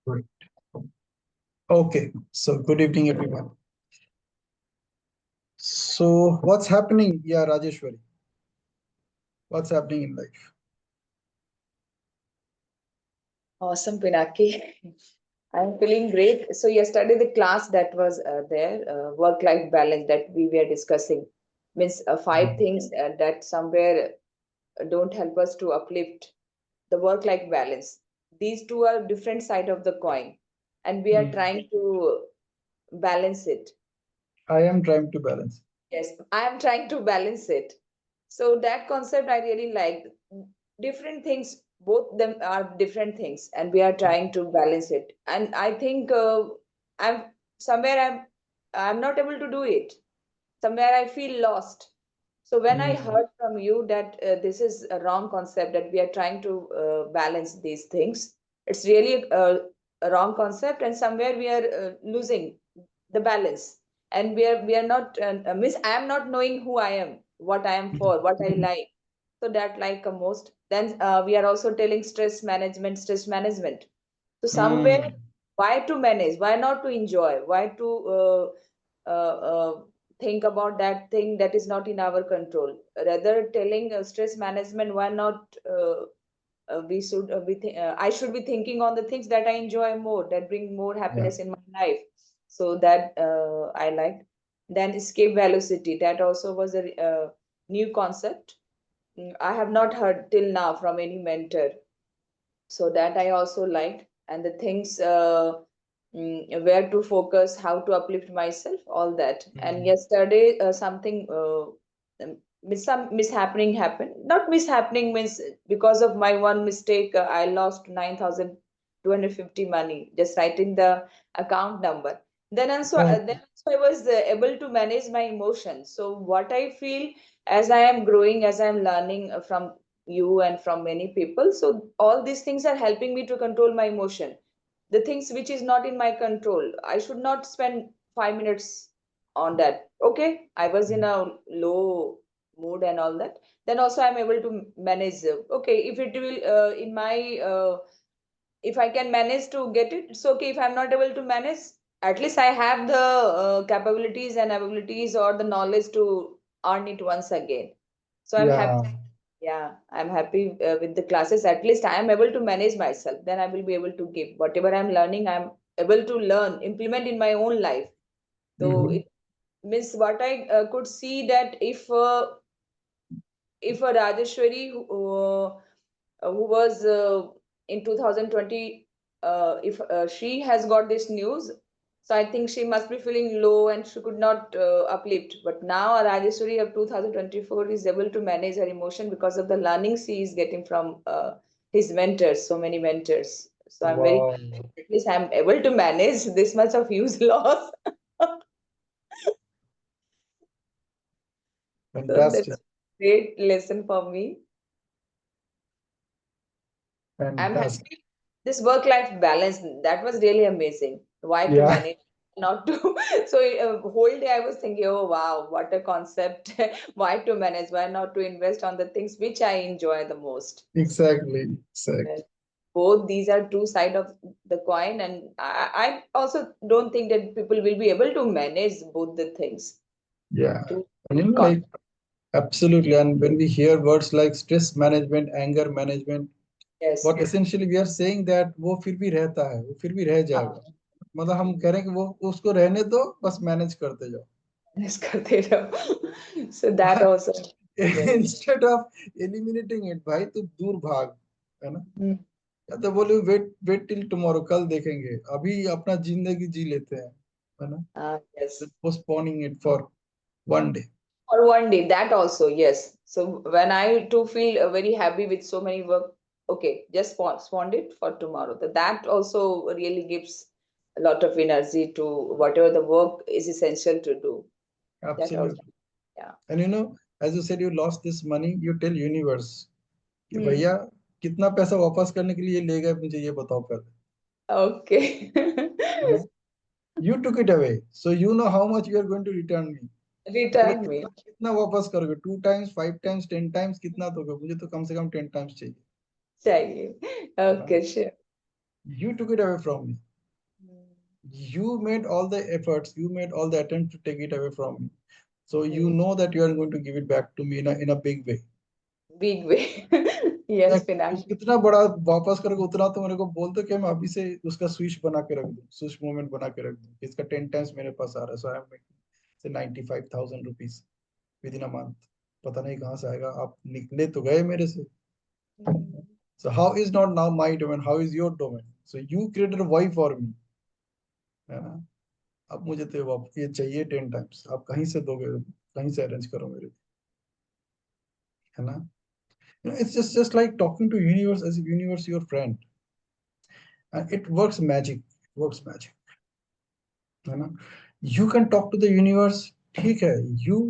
Great. Okay, so good evening, everyone. So, what's happening? Yeah, Rajeshwari, what's happening in life? Awesome, Pinaki. I'm feeling great. So yesterday the class that was there, work-life balance that we were discussing, means five things that somewhere don't help us to uplift the work-life balance. These two are different side of the coin, and we are Hmm. trying to balance it. I am trying to balance. Yes, I am trying to balance it. So that concept I really like. Different things, both them are different things, and we are trying to balance it. And I think I'm somewhere I'm not able to do it. Somewhere I feel lost. So when I Hmm. heard from you that this is a wrong concept, that we are trying to balance these things, it's really a wrong concept, and somewhere we are losing the balance, and we are not miss. I am not knowing who I am, what I am for, what I like. So that like a most. Then we are also telling stress management. So somewhere, Hmm. why to manage? Why not to enjoy? Why to think about that thing that is not in our control? Rather, telling stress management, why not we should I should be thinking on the things that I enjoy more, that bring more Yeah. happiness in my life. So that I liked. Then escape velocity. That also was a new concept. I have not heard till now from any mentor, so that I also liked. And the things where to focus, how to uplift myself, all that. And Hmm. yesterday something some mishappening happened. Not mishappening means because of my one mistake, I lost 9,250 money just writing the account number. Oh, Then also I was able to manage my emotions. So what I feel, as I am growing, as I am learning from you and from many people, so all these things are helping me to control my emotion. The things which is not in my control, I should not spend 5 minutes on that. Okay, I was in a low mood and all that. Then also I'm able to manage. Okay, if it will in my if I can manage to get it, it's okay. If I'm not able to manage, at least I have the capabilities and abilities or the knowledge to earn it once again. So I'm yeah. happy. Yeah, I'm happy with the classes. At least I am able to manage myself. Then I will be able to give whatever I'm learning. I'm able to learn, implement in my own life. So Hmm. it means what I could see, that if a Rajeshwari who was in 2020, if she has got this news, so I think she must be feeling low and she could not uplift. But now a Rajeshwari of 2024 is able to manage her emotion because of the learning she is getting from his mentors, so many mentors. So I'm very, Wow, at least I'm able to manage this much of huge loss. So fantastic, that's great lesson for me. I'm fantastic. happy. This work-life balance, that was really amazing. Why to Yeah, manage, not to. So whole day I was thinking, oh wow, what a concept. Why to manage? Why not to invest on the things which I enjoy the most? exactly, Well, exactly. both these are two sides of the coin, and I also don't think that people will be able to manage both the things. Yeah, Two and con. absolutely. And when we hear words like stress management, anger management, Yes. what essentially we are saying that वो फिर भी रहता है, वो फिर भी रह हाँ. जाएगा. मतलब हम कह रहे हैं कि वो उसको रहने दो, बस मैनेज करते जाओ. Manage करते रहो. So that also. Yes. Instead of eliminating it, भाई तू दूर भाग, है ना. Mm. या तो बोले वेट वेट टिल टुमारो, कल देखेंगे, अभी अपना जिंदगी जी लेते हैं, है ना. Yes. Postponing it for one day. Or one day, that also, yes. So when I too feel very happy with so many work, okay, just spawned it for tomorrow. That also really gives a lot of energy to whatever the work is essential to do. That also, absolutely. yeah. And you know, as you said you lost this money, you tell universe कि Hmm. भैया कितना पैसा वापस करने के लिए ले गए, मुझे ये बताओ पहले, Okay. है ना. You took it away, so you know how much you are going to return me. बोले Return me. कितना कितना वापस करोगे, 2 टाइम्स, 5 टाइम्स, 10 टाइम्स, कितना दोगे, मुझे तो कम से कम 10 टाइम्स चाहिए, चाहिए. है ना. Okay, sure. You took it away from me. You made all the efforts, you made all the attempts to take it away from me. So you know that you are going to give it back to me in a big way. Big way. Yes, financial. कितना बड़ा वापस करोगे उतना तो मेरे को बोल दो कि मैं अभी से उसका स्विच बना के रख दूं, स्विच मूवमेंट बना के रख दूं, इसका 10 टाइम्स मेरे पास आ रहा है, सो आई एम मेकिंग से 95,000 rupees with in a month. पता नहीं कहाँ से आएगा, आप निकले तो गए मेरे से। So how is not now my domain, how is your domain? So you created a why for me, है ना? अब मुझे तो ये चाहिए 10 टाइम्स, आप कहीं से दोगे, कहीं से अरेंज करो मेरे लिए, है ना? It's just like talking to universe as if universe your friend, and it works magic, it works magic, है ना? You can talk to the universe, ठीक है? You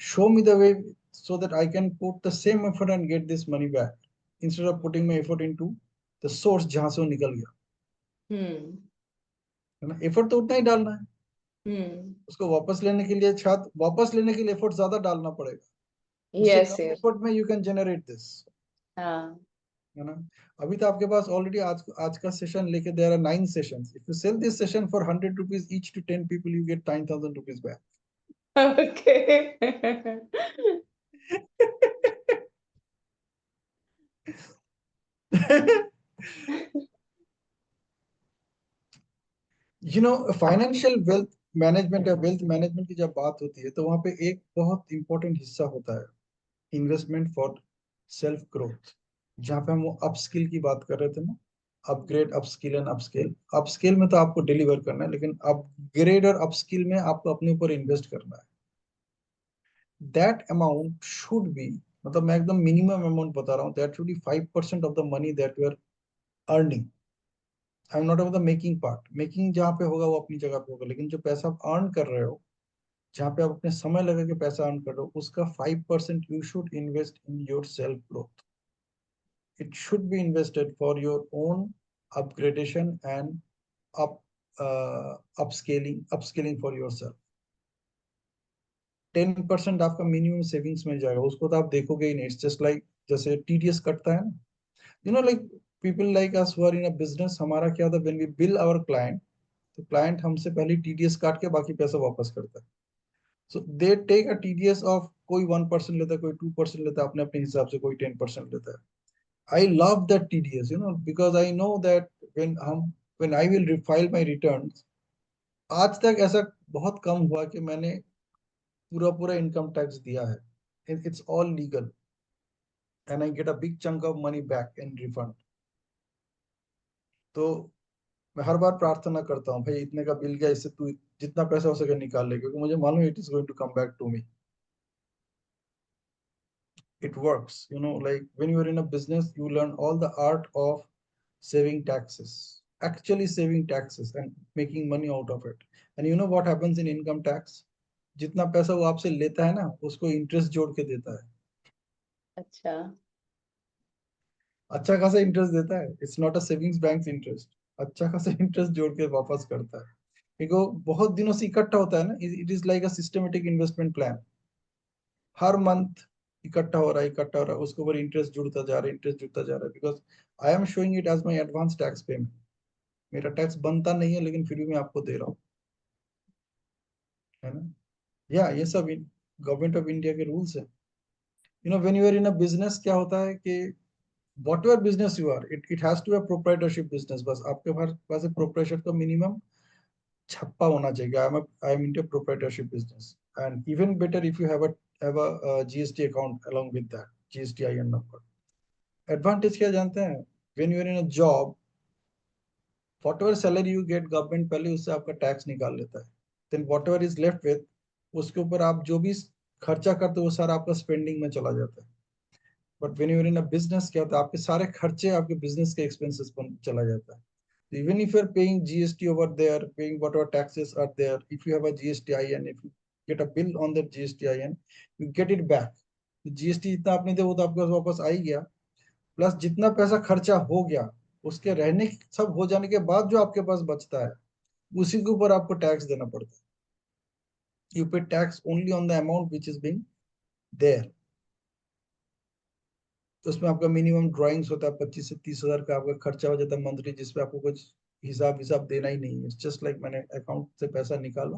show me the way so that I can put the same effort and get this money back instead of putting my effort into the source जहां से वो निकल गया, है ना? Effort तो उतना ही डालना है, उसको वापस लेने के लिए शायद वापस लेने के लिए एफर्ट ज्यादा डालना पड़ेगा, उससे Yes, कम yes. एफर्ट में यू कैन जनरेट दिस, हाँ. है ना? अभी तो आपके पास ऑलरेडी आज का सेशन लेके there are 9 sessions, if you sell this session for 100 rupees each to 10 people you get 9,000 rupees back. Okay. You know, financial wealth management या वेल्थ मैनेजमेंट की जब बात होती है तो वहां पे एक बहुत इंपॉर्टेंट हिस्सा होता है इन्वेस्टमेंट फॉर सेल्फ ग्रोथ, जहाँ पे हम वो अपस्किल की बात कर रहे थे ना, upgrade upskill and upscale. Upskill में तो आपको डिलीवर करना है, लेकिन अपग्रेड और अपस्किल में आपको अपने ऊपर इन्वेस्ट करना है। दैट अमाउंट शुड बी, मतलब मैं एकदम मिनिमम अमाउंट बता रहा हूँ, that should be 5% of the money that you are earning. I am not about the making part, making जहाँ पे होगा वो अपनी जगह पे होगा, लेकिन जो पैसा आप अर्न कर रहे हो, जहाँ पे आप अपने समय लगा के पैसा अर्न कर रहे हो, उसका 5% you should invest in your self growth. It should be invested for your own upgradation and up upscaling for yourself। 10% आपका मिनिमम सेविंग्स में जाएगा, उसको तो आप देखोगे ही नहीं। इट्स जस्ट लाइक जैसे टीडीएस कटता है ना, you know, like people like us who are in a business, हमारा क्या होता है, when we bill our client, तो क्लाइंट हमसे पहले टीडीएस काट के बाकी पैसा वापस करता है। So they take a TDS off, कोई 1% लेता है, कोई 2% लेता है, अपने अपने हिसाब से, कोई 10% लेता है। I love that TDS, because I know that when I will file my returns, आज तक ऐसा बहुत कम हुआ कि मैंने पूरा पूरा इनकम टैक्स दिया है। It's all legal and I get a big chunk of money back in refund। तो मैं हर बार प्रार्थना करता हूँ, भाई इतने का बिल गया, इससे तू जितना पैसा हो सके निकाल ले, क्योंकि मुझे मालूम है it is going to come back to me. It works, like when you are in a business you learn all the art of saving taxes, actually saving taxes and making money out of it। And you know what happens in income tax? जितना पैसा वो आपसे लेता है ना, उसको interest जोड़ के देता है। अच्छा. अच्छा खासा इंटरेस्ट देता है, it's not a savings bank interest, अच्छा खासा इंटरेस्ट जोड़ के वापस करता है, क्योंकि वो बहुत दिनों से इकट्ठा होता है ना। It is like a systematic investment plan, her month इकट्ठा हो रहा है, इकट्ठा हो रहा है, उसके ऊपर इंटरेस्ट जुड़ता जा रहा है, इंटरेस्ट जुड़ता जा रहा है, because I am showing it as my advance tax payment. मेरा टैक्स बनता नहीं है, लेकिन फिर भी मैं आपको दे रहा हूँ, है ना? या ये सब गवर्नमेंट ऑफ इंडिया के रूल्स है। When you are in a business, क्या होता है कि whatever business you are, it has to है प्रोप्राइटरशिप बिजनेस, बस आपके पास प्रोप्राइटरशिप का मिनिमम छप्पा होना चाहिए। I am into proprietorship business, and even better if you have a GST account along with that GST IN number। Advantage क्या जानते हैं? When you are in a job, what ever salary you get, government पहले उससे आपका tax निकाल लेता है, then whatever is left with, उसके ऊपर आप जो भी खर्चा करते हो वो सारा आपका स्पेंडिंग में चला जाता है। But when you are in a business, क्या होता है, आपके सारे खर्चे आपके बिजनेस के एक्सपेंसेस पर चला जाता है। Even if you're paying GST over there, paying whatever taxes are there, if you have a GSTIN, if you get a bill on that GSTIN, you get it back। GST जितना आपने दिया वो तो आपके पास वापस आ ही गया, प्लस जितना पैसा खर्चा हो गया, उसके रहने सब हो जाने के बाद जो आपके पास बचता है, उसी के ऊपर आपको टैक्स देना पड़ता है। You pay tax only on the amount which is being there. उसमें आपका मिनिमम ड्राइंग्स होता है 25 से 30 हजार का आपका खर्चा हो जाता है मंथली, जिसपे आपको कुछ हिसाब देना ही नहीं है। इट्स जस्ट लाइक मैंने अकाउंट से पैसा निकाला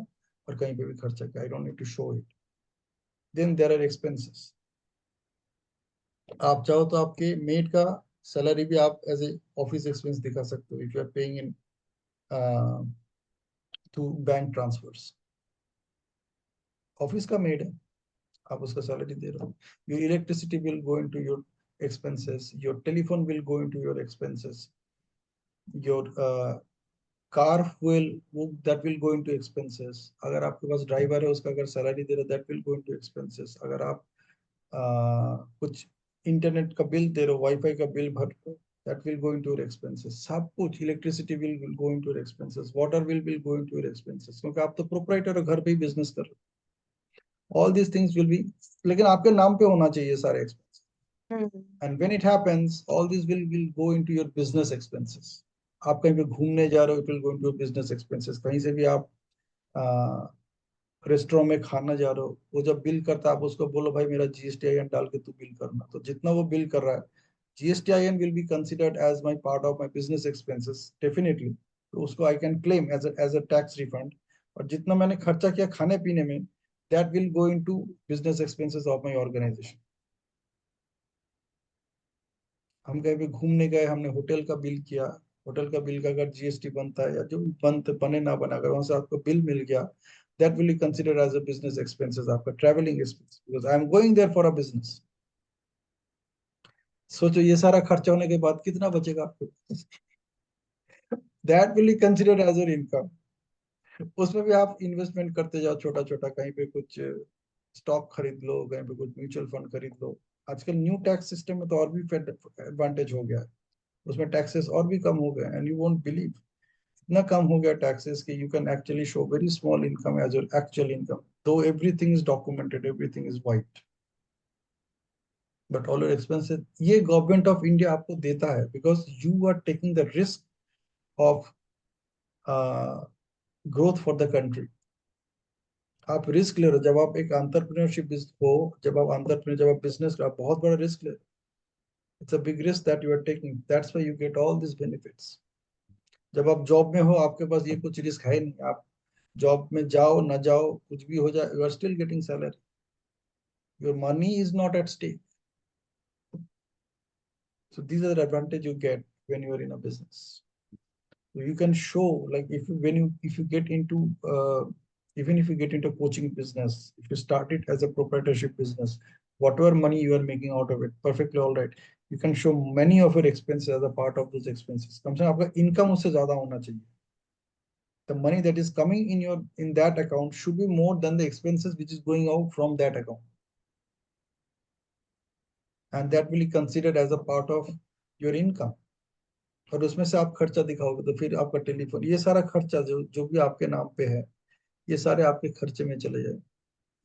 और कहीं पे भी खर्चा किया, I don't need to show it. Then there are expenses. आप चाहो तो आपके मेड का सैलरी भी आप एज ए ऑफिस एक्सपेंस दिखा सकते हो, if you are paying in through bank transfers. Office का मेड है, आप उसका सैलरी दे रहे हो। Your electricity will go into your expenses, your telephone will go into your expenses, your car fuel that will go into expenses। अगर आपके पास driver है उसका अगर सैलरी दे रहे हो that will go into expenses। अगर आप कुछ इंटरनेट का बिल दे रहे हो, वाईफाई का बिल भर रहे हो, that will go into your expenses। सब कुछ electricity will go into your expenses, water will go into your expenses, क्योंकि आप तो प्रोप्राइटर हो, घर पे ही बिजनेस कर रहे हो। all these things will be, लेकिन आपके नाम पे होना चाहिए सारे expense. And when it happens, all these will go into your business expenses। आप कहीं पे घूमने जा रहे हो, it will go into your business expenses। कहीं से भी आप रेस्टोरेंट में खाना जा रहे हो, वो जब बिल करता है आप उसको बोलो भाई मेरा GSTIN डाल के तू बिल करना, तो जितना वो बिल कर रहा है GSTIN will be considered as my part of my business expenses definitely। तो उसको I can claim as a tax refund। और जितना मैंने खर्चा किया खाने पीने में, that will go into business expenses of my organization। हम कहीं पे घूमने गए, हमने होटल का बिल किया, होटल का बिल का अगर GST बनता है या जो भी बने ना बना, अगर वहां से आपको बिल मिल गया, that will be considered as a business expenses, आपका travelling expense, because I am going there for a business. सोचो ये सारा खर्चा होने के बाद कितना बचेगा आपको, that will be considered as your income. उसमें भी आप इन्वेस्टमेंट करते जाओ छोटा छोटा, कहीं पे कुछ स्टॉक खरीद लो, कहीं पे कुछ म्यूचुअल फंड खरीद लो। आजकल न्यू टैक्स सिस्टम में तो और भी एडवांटेज हो गया है, उसमें टैक्सेस और भी कम हो गए, एंड यू वोंट बिलीव इतना कम हो गया टैक्सेस कि you can actually show very small income as your actual income, though everything is documented, everything is white, but all your expenses ये गवर्नमेंट ऑफ इंडिया आपको देता है, because you are taking the risk of growth for the country. आप risk ले रहे हो, जब आप एक एंटरप्रेन्योरशिप हो, जब आप बिजनेस का बहुत बड़ा रिस्क ले, it's a big risk that you are taking, that's why you get all this benefits. जब आप जॉब में हो आपके पास ये कुछ रिस्क है नहीं, आप जॉब में जाओ ना जाओ कुछ भी हो जाए, you are still getting salary, your money is not at stake. So these are the advantage you get when you are in a business. So you can show, like if you get into even if you get into coaching business, if you start it as a proprietorship business, whatever money you are making out of it, perfectly all right, you can show many of your expenses as a part of those expenses। कम से कम आपका income उससे ज्यादा होना चाहिए। The money that is coming in that account should be more than the expenses which is going out from that account, and that will be considered as a part of your income। और उसमें से आप खर्चा दिखाओगे तो फिर आपका telephone, ये सारा खर्चा जो जो भी आपके नाम पे है, ये सारे आपके खर्चे में चले जाए,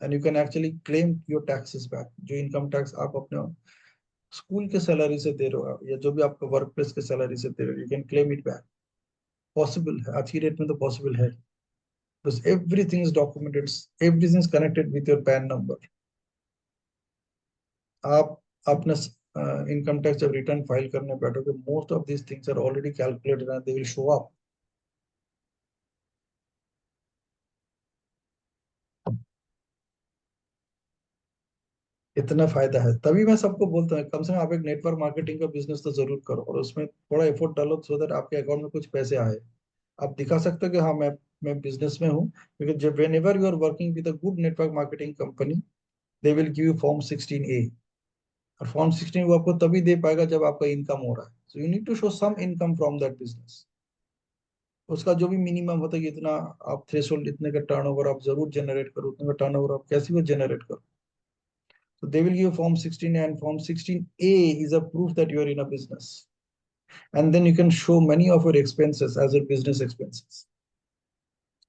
and you can actually claim your taxes back. जो इनकम टैक्स आप अपने स्कूल के सैलरी से दे रहे हो या जो भी आपका वर्क प्लेस के सैलरी से दे रहे हो, you can claim it back. Possible है, आज की डेट में तो पॉसिबल है, because everything is documented, everything is connected with your PAN number. आप अपना इनकम टैक्स जब रिटर्न फाइल करने बैठोगे, most of these things are already calculated and they will show up. इतना फायदा है, तभी मैं सबको बोलता हूँ कम से कम आप एक नेटवर्क मार्केटिंग का बिजनेस तो जरूर करो, और उसमें थोड़ा एफर्ट डालो सो दैट आपके अकाउंट में कुछ पैसे आए। आप दिखा सकते हो कि हाँ मैं बिजनेस में हूँ, क्योंकि जब whenever you are working with a good network marketing company, they will give you form 16A। और फॉर्म 16 वो आपको तभी दे पाएगा जब आपका इनकम हो रहा है, so you need to show some income from that business. उसका जो भी मिनिमम होता है कि इतना आप थ्रेशोल्ड, इतने का टर्नओवर आप जरूर जनरेट करो, उतने का टर्नओवर आप कैसे भी जनरेट करो। So they will give Form 16, and Form 16A is a proof that you are in a business. And then you can show many of your expenses as your business expenses.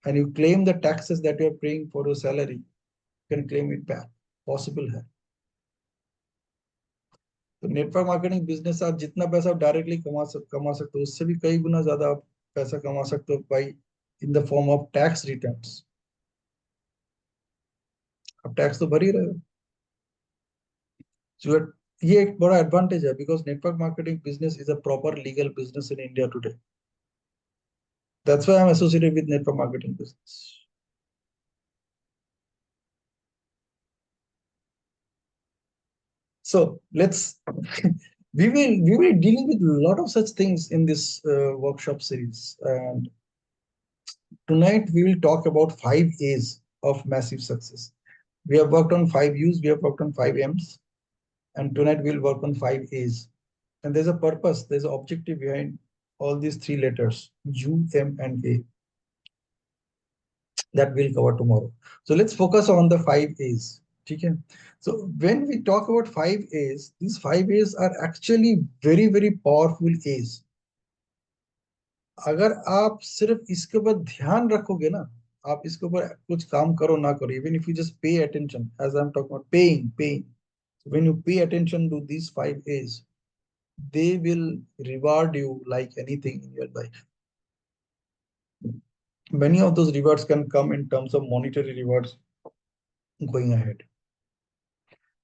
And you claim the taxes that you are paying for your salary, you can claim it back. Possible है। तो network marketing business आप जितना पैसा directly कमा सकते हो, उससे भी कई गुना ज्यादा आप पैसा कमा सकते हो by in the form of tax returns. आप टैक्स तो भर ही रहे हो। So ये एक बड़ा एडवांटेज है because network marketing business is a proper legal business in India today. That's why I'm associated with network marketing business. So let's we will be dealing with a lot of such things in this workshop series, and tonight we will talk about 5 A's of massive success. We have worked on 5 U's, we have worked on 5 M's, and tonight we'll work on 5 A's. And there's a purpose, there's an objective behind all these 3 letters, U, M, and A, that we'll cover tomorrow. So let's focus on the 5 A's. Okay. So when we talk about 5 A's, these 5 A's are actually very, very powerful A's. अगर आप सिर्फ इसके ऊपर ध्यान रखोगे ना, आप इसके ऊपर कुछ काम करो ना करो, even if you just pay attention, as I'm talking about paying. So when you pay attention to these 5 A's, they will reward you like anything in your life. Many of those rewards can come in terms of monetary rewards going ahead.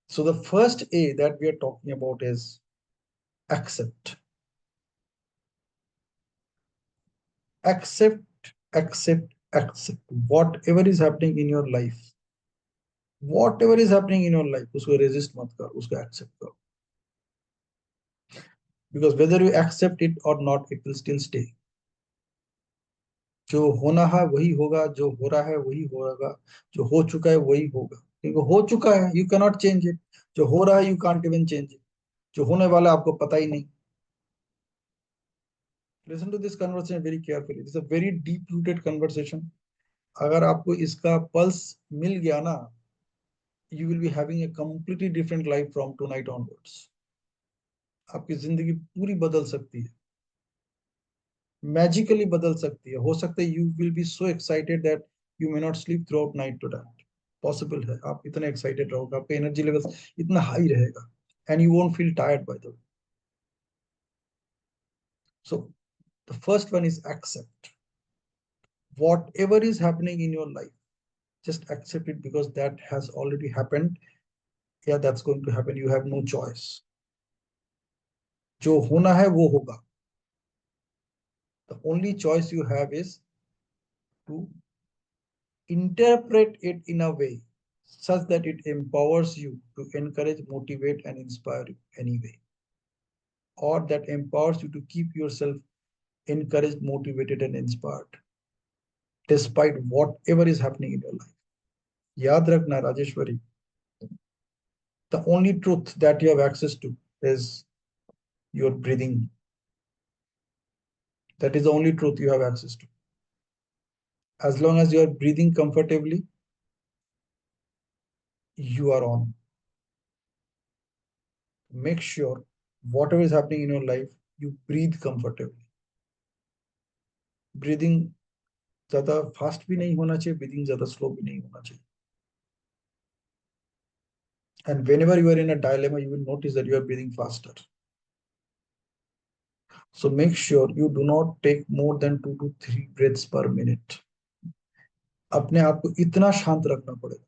So the first A that we are talking about is accept. Accept, accept, accept. Whatever is happening in your life, whatever is happening in your life, उसको resist मत कर, उसको accept करो. Because whether you accept it or not, it will still stay. जो होना है वही होगा, जो हो रहा है वही होगा, जो हो चुका है वही होगा. क्योंकि हो चुका है, you cannot change it. जो हो रहा है, you can't even change it. जो होने वाला आपको पता ही नहीं. Listen to this conversation very carefully. It's a very deep-rooted conversation. अगर आपको इसका pulse मिल गया ना, you will be having a completely different life from tonight onwards. आपकी जिंदगी पूरी बदल सकती है, मैजिकली बदल सकती है. हो सकता है you will be so excited that you may not sleep throughout night tonight. Possible है, आप इतने एक्साइटेड रहोगे, आपका एनर्जी लेवल इतना हाई रहेगा, and you won't feel tired by the way. So the first one is accept. Whatever is happening in your life, just accept it because that has already happened. Yeah, that's going to happen. You have no choice. जो होना है वो होगा. The only choice you have is to interpret it in a way such that it empowers you to encourage, motivate, and inspire you anyway, or that empowers you to keep yourself encouraged, motivated, and inspired despite whatever is happening in your life. Yaad rakhna, Rajeshwari, the only truth that you have access to is your breathing. That is the only truth you have access to. As long as you are breathing comfortably, you are on. Make sure whatever is happening in your life, you breathe comfortably. Breathing ज़्यादा fast भी नहीं होना चाहिए, breathing ज़्यादा slow भी नहीं होना चाहिए. And whenever you are in a dilemma, you will notice that you are breathing faster. So make sure you do not take more than 2 to 3 breaths per minute. अपने आप को इतना शांत रखना पड़ेगा.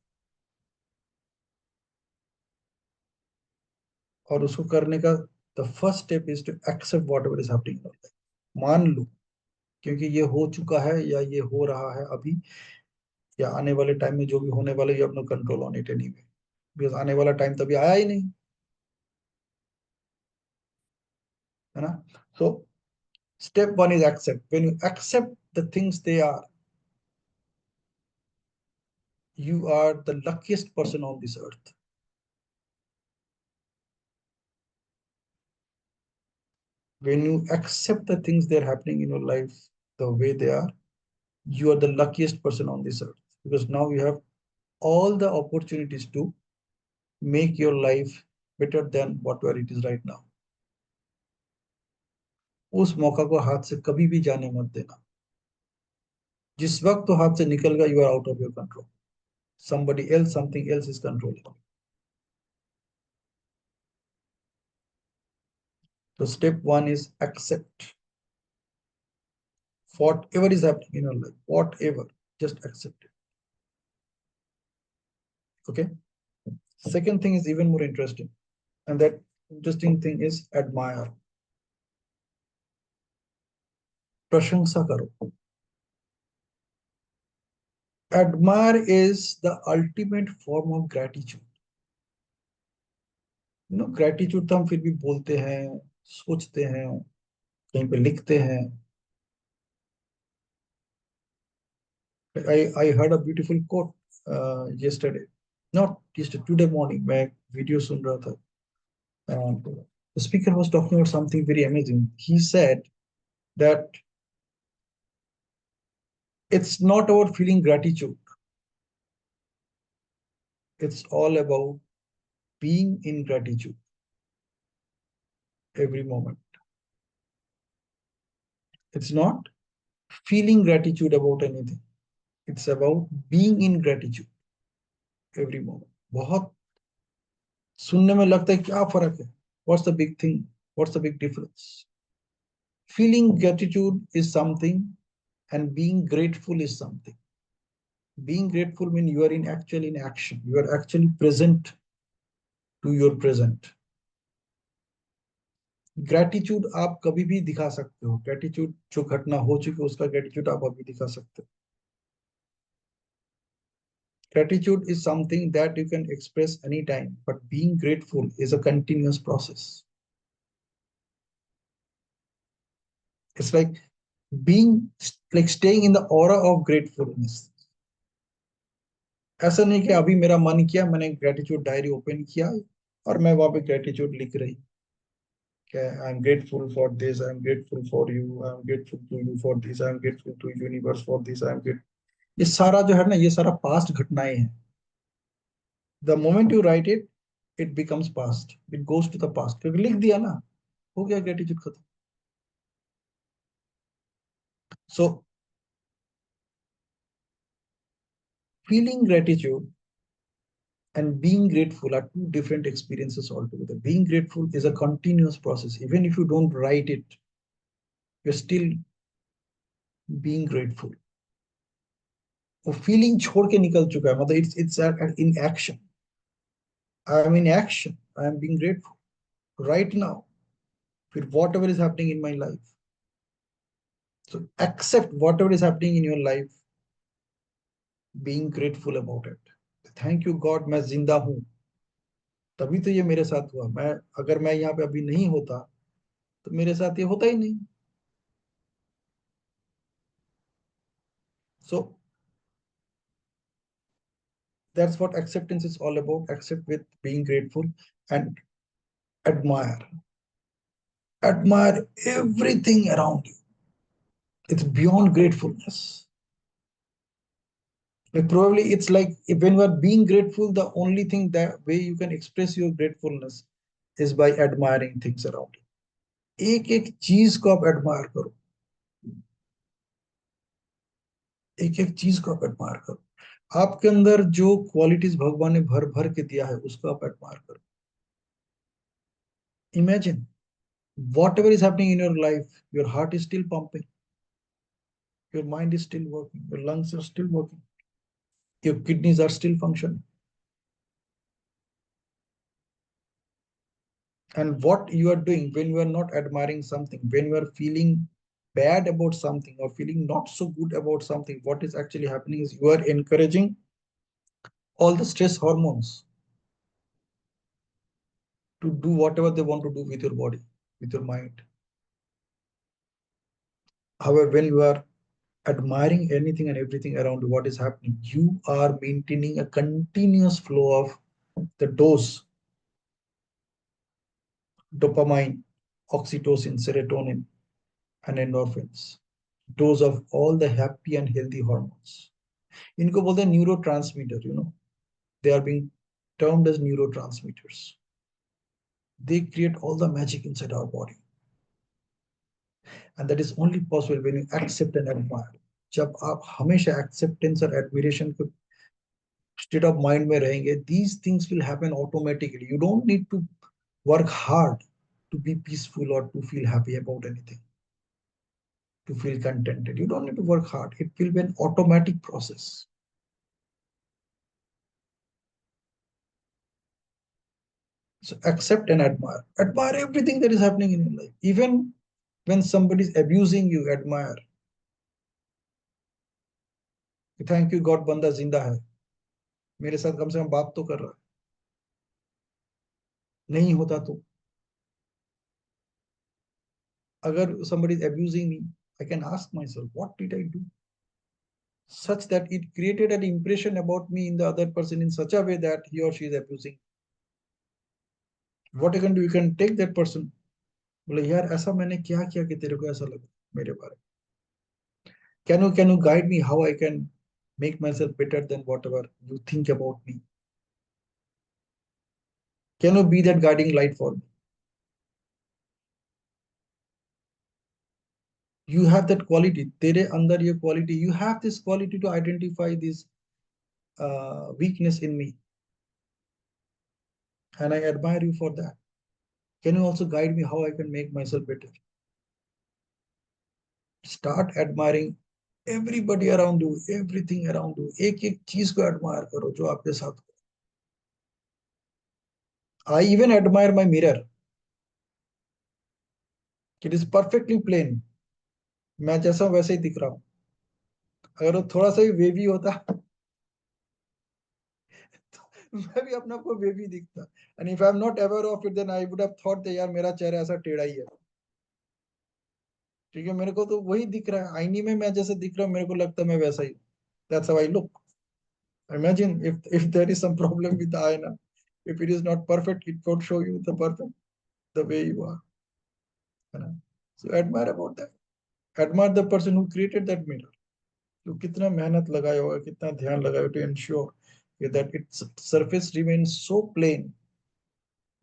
और उसको करने का the first step is to accept whatever is happening in your life. मान लो, क्योंकि ये हो चुका है या ये हो रहा है अभी, या आने वाले टाइम में जो भी होने वाला है, you have no control on it anyway. Because आने वाला टाइम तभी आया ही नहीं, है ना? So step one is accept. When you accept the things they are, you are the luckiest person on this earth. When you accept the things that are happening in your life the way they are, you are the luckiest person on this earth, because now you have all the opportunities to make your life better than whatever it is right now. उस मौका को हाथ से कभी भी जाने मत देना. जिस वक्त तो हाथ से निकल गया, you are out of your control. Somebody else, something else is controlling you. So step one is accept. Whatever is happening in your life, whatever, just accept it. Okay. Second thing is even more interesting, and that interesting thing is admire. प्रशंसा करो. Admire is the ultimate form of gratitude. Gratitude तो हम फिर भी बोलते हैं, सोचते हैं, कहीं पे लिखते हैं. I heard a beautiful quote yesterday. Not yesterday, today morning. मैं वीडियो सुन रहा था. The speaker was talking about something very amazing. He said that it's not about feeling gratitude. It's all about being in gratitude every moment. It's not feeling gratitude about anything. It's about being in gratitude every moment. बहुत सुनने में लगता है क्या फर्क है? What's the big thing? What's the big difference? Feeling gratitude is something and being grateful is something. Being grateful means you are actually in action. You are actually present to your present. Gratitude आप कभी भी दिखा सकते हो. Gratitude जो घटना हो चुकी है उसका ग्रेटिट्यूड आप अभी दिखा सकते हो. Gratitude is something that you can express anytime, but being grateful is a continuous process. It's like being like staying in the aura of gratefulness. ऐसा नहीं कि अभी मेरा मन किया मैंने ग्रेटिट्यूड डायरी ओपन किया और मैं वहां पे ग्रेटिट्यूड लिख रही. I am grateful for this, I am grateful for you, I am grateful to you for this, I am grateful to universe for this, I am grateful. ये सारा जो है ना ये सारा पास्ट घटनाएं हैं. The moment you write it, it becomes past. It goes to the past. क्योंकि लिख दिया ना, हो गया ग्रेटिट्यूड खत्म. So feeling gratitude and being grateful are two different experiences altogether. Being grateful is a continuous process. Even if you don't write it, you're still being grateful. वो feeling छोड़ के निकल चुका है. मतलब it's in action. I am in action. I am being grateful right now for whatever is happening in my life. So accept whatever is happening in your life, being grateful about it. Thank you God, मैं जिंदा हूँ. तभी तो ये मेरे साथ हुआ. मैं अगर मैं यहाँ पे अभी नहीं होता तो मेरे साथ ये होता ही नहीं. So that's what acceptance is all about. Accept with being grateful and admire. Admire everything around you. It's beyond gratefulness. Like probably it's like when you are being grateful, the only thing that way you can express your gratefulness is by admiring things around you. एक एक चीज को आप admire करो. एक एक चीज को आप एडमायर करो. आपके अंदर जो क्वालिटीज भगवान ने भर भर के दिया है उसको आप एडमायर करो. Imagine whatever is happening in your life, your heart is still pumping, your mind is still working, your lungs are still working, your kidneys are still functioning. And what you are doing when you are not admiring something, when you are feeling bad about something or feeling not so good about something, what is actually happening is you are encouraging all the stress hormones to do whatever they want to do with your body, with your mind. However, when you are admiring anything and everything around what is happening, you are maintaining a continuous flow of the dose, dopamine, oxytocin, serotonin, and endorphins, dose of all the happy and healthy hormones. इनको बोलते हैं neurotransmitter. They are being termed as neurotransmitters. They create all the magic inside our body. And that is only possible when you accept and admire. जब आप हमेशा acceptance और admiration के state of mind में रहेंगे, these things will happen automatically. You don't need to work hard to be peaceful or to feel happy about anything, to feel contented. You don't need to work hard. It will be an automatic process. So accept and admire. Admire everything that is happening in your life. Even when somebody is abusing you, admire. Thank you God, बंदा जिंदा है, मेरे साथ कम से कम बात तो कर रहा है. नहीं होता तो, अगर somebody is abusing me, I can ask myself, what did I do such that it created an impression about me in the other person in such a way that he or she is abusing. What you can do, you can take that person, बोले यार ऐसा मैंने क्या किया कि तेरे को ऐसा लगा मेरे बारे में. Can you guide me how I can make myself better than whatever you think about me? Can you be that guiding light for me? You have that quality. तेरे अंदर ये quality. You have this quality to identify this weakness in me, and I admire you for that. Can you also guide me how I can make myself better? Start admiring everybody around you, everything around you. एक एक चीज को admire करो जो आपके साथ हो. I even admire my mirror. It is perfectly plain. मैं जैसा हूं वैसे ही दिख रहा हूँ. अगर वो थोड़ा सा भी वेवी होता तो मैं भी अपने आप को वेवी दिखता. And if I'm not aware of it, then I would have thought that यार मेरा चेहरा ऐसा टेढ़ा ही है. ठीक है, मेरे को तो वही दिख रहा है. आईने में मैं जैसे दिख रहा हूँ मेरे को लगता है मैं वैसा ही. That's how I look. Imagine if there is some problem with the ayna, if it is not perfect, it won't show you the perfect the way you are. है ना? So admire about that. Admire the person who created that mirror. तो कितना मेहनत लगाया होगा, कितना ध्यान लगाया to ensure that its surface remains so plain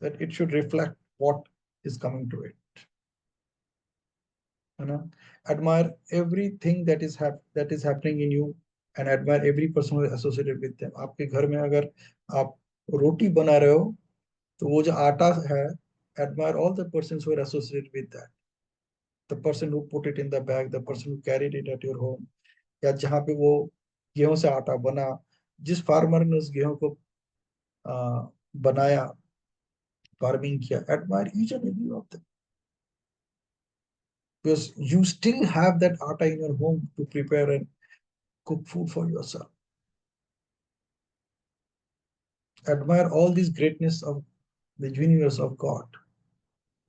that it should reflect what is coming to it. You know, admire everything that is happening in you, and admire every person who is associated with them. आपके घर में अगर आप रोटी बना रहे हो तो वो जो आटा है, admire all the persons who are associated with that. The person who put it in the bag, the person who carried it at your home, या जहाँ पे वो गेहूं से आटा बना, जिस फार्मर ने उस गेहूं को बनाया, फार्मिंग किया, admire each and every of them. Because you still have that atta in your home to prepare and cook food for yourself. Admire all this greatness of the universe of God.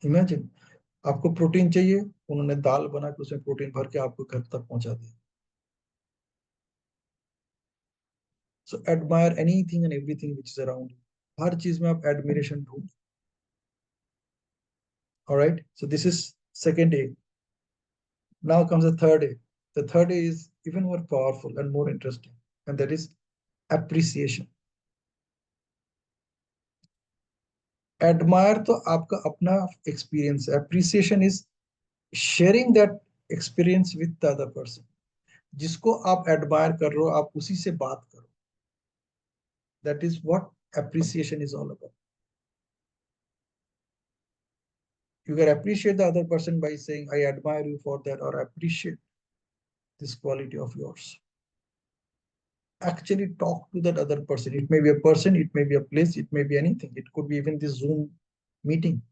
Imagine, आपको protein चाहिए, उन्होंने दाल बना के उसमें protein भर के आपको घर तक पहुंचा दिया. So admire anything and everything which is around you. हर चीज में आप admiration ढूंढ. All right. So this is second A. Now comes the third A. The third A is even more powerful and more interesting, and that is appreciation. Admire तो आपका अपना experience. Appreciation is sharing that experience with the other person. जिसको आप admire कर रहे हो, आप उसी से बात करो. That is what appreciation is all about. You can appreciate the other person by saying, I admire you for that, or appreciate this quality of yours. Actually talk to that other person. It may be a person, it may be a place, it may be anything. It could be even this Zoom meeting.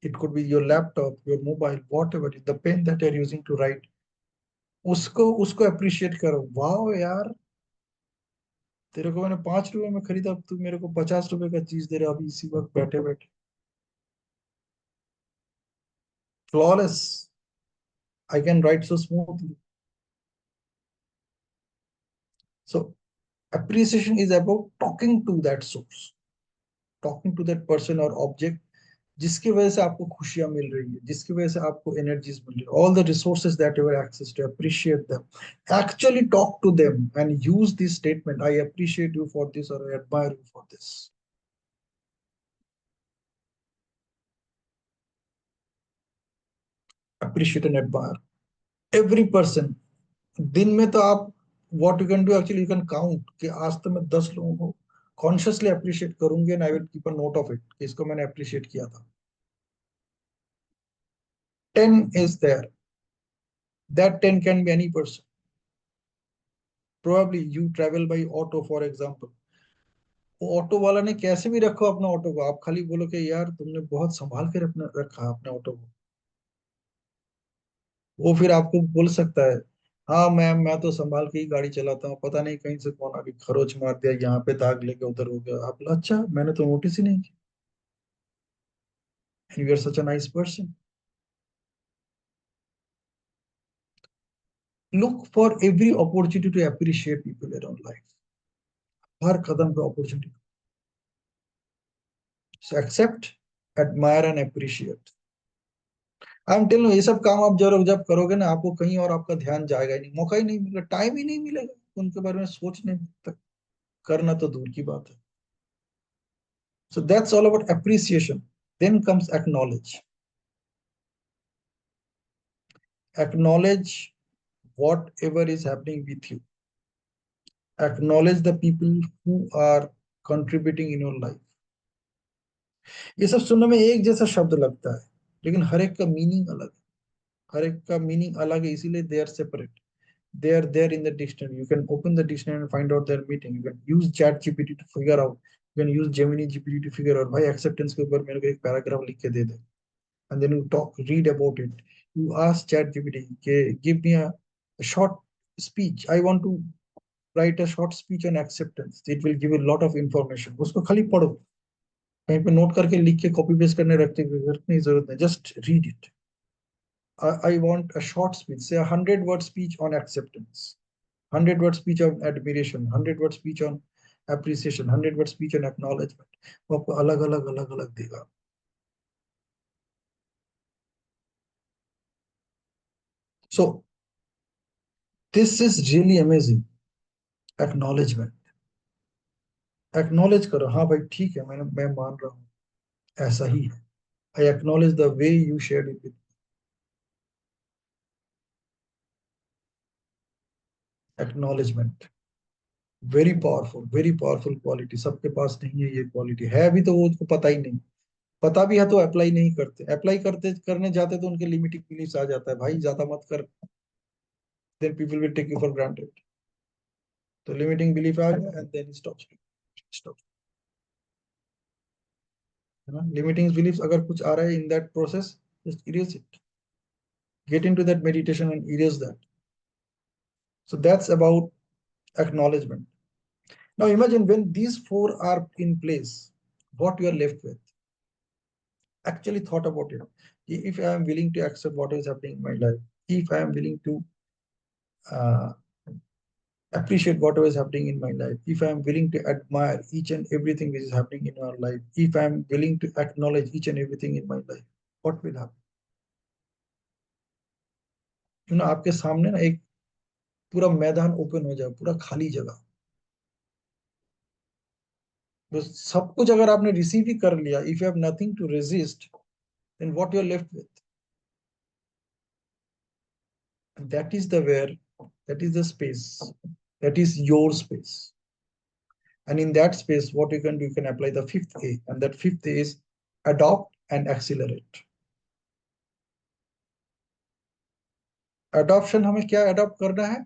It could be your laptop, your mobile, whatever, the pen that you're using to write. उसको appreciate करो. Wow यार, तेरे को मैंने 5 रुपए में खरीदा, तू मेरे को 50 रुपए का चीज दे रहा अभी इसी वक्त बैठे बैठे. Flawless. I can write so smoothly. So appreciation is about talking to that source, talking to that person or object जिसकी वजह से आपको खुशियां मिल रही है, जिसकी वजह से आपको एनर्जीज मिल रही है. All the resources that you have access to, appreciate them. Actually talk to them and use this statement, I appreciate you for this और I admire you for this. Appreciate and admire every person. दिन में तो आप what you can do, actually you can count कि आज तो मैं 10 लोगों को कॉन्शियसली अप्रिशिएट करूंगी, and I will keep a note of it कि इसको मैंने अप्रिशिएट किया था. 10 is there. That 10 can be any person. Probably you travel by auto, for example. वो ऑटो वाला ने कैसे भी रखो अपना ऑटो को, आप खाली बोलो कि यार तुमने बहुत संभाल के अपना रखा अपने ऑटो को, वो फिर आपको बोल सकता है हाँ मैम मैं तो संभाल के ही गाड़ी चलाता हूँ, पता नहीं कहीं से कौन आके खरोच मार दिया, यहाँ पे दाग लेके उधर हो गया। आप बोला अच्छा मैंने तो नोटिस ही नहीं किया, you are such a nice person. Look for every opportunity to appreciate people around life, हर कदम पे opportunity, so accept, admire and appreciate. I am telling, ये सब काम आप जब जब करोगे ना, आपको कहीं और आपका ध्यान जाएगा ही नहीं, मौका ही नहीं मिलेगा, टाइम ही नहीं मिलेगा उनके बारे में सोचने तक, करना तो दूर की बात है। So that's all about appreciation. Then comes acknowledge. Acknowledge whatever is happening with you. Acknowledge the people who are contributing in your life. ये सब सुनने में एक जैसा शब्द लगता है, लेकिन हर एक का मीनिंग अलग है, हर एक का मीनिंग अलग है, इसीलिए they are separate. They are there in the dictionary. You can open the dictionary and find out their meaning. You can use Chat GPT to figure out. You can use Gemini GPT to figure out. भाई acceptance के ऊपर मेरे को एक paragraph लिख के दे दे, and then you talk, read about it. You ask ChatGPT, okay, give me a short speech. I want to write a short speech on acceptance. It will give you a lot of information. उसको खाली पढ़ो, कहीं पे note करके लिख के copy paste करने रखने की जरूरत नहीं. Just read it. I want a short speech, say 100-word speech on acceptance, 100-word speech on admiration, 100-word speech on appreciation, 100-word speech on acknowledgement. वो आपको अलग अलग अलग अलग देगा. So this is really amazing. Acknowledgement. Acknowledge करो, हाँ भाई ठीक है, मैं मान रहा हूँ, ऐसा ही है. I acknowledge the way you shared it with acknowledgement. Very powerful quality. सबके पास नहीं है ये क्वालिटी, है भी तो वो उसको पता ही नहीं, पता भी है तो अप्लाई नहीं करते, अप्लाई करते करने जाते तो उनके लिमिटिंग बिलीफ्स आ जाता है, भाई ज्यादा मत कर, then people will take you for granted. तो लिमिटिंग बिलीफ आ गया and then stop, है ना. लिमिटिंग बिलीफ अगर कुछ आ रहा है in that process, just erase it, get into that meditation and erase that. So that's about acknowledgement. Now imagine when these four are in place, what you are left with. Actually thought about it. If I am willing to accept what is happening in my life, if I am willing to uh, appreciate whatever is happening in my life, if I am willing to admire each and everything which is happening in our life, if I am willing to acknowledge each and everything in my life, what will happen? आपके सामने ना एक पूरा मैदान open हो जाए, पूरा खाली जगह, बस सब कुछ अगर आपने रिसीव ही कर लिया, if you have nothing to resist, then what you're left with, that is the where, that is the space, that is your space. And in that space what you can do, you can apply the fifth A, and that fifth A is adopt and accelerate. Adoption हमें क्या adopt करना है?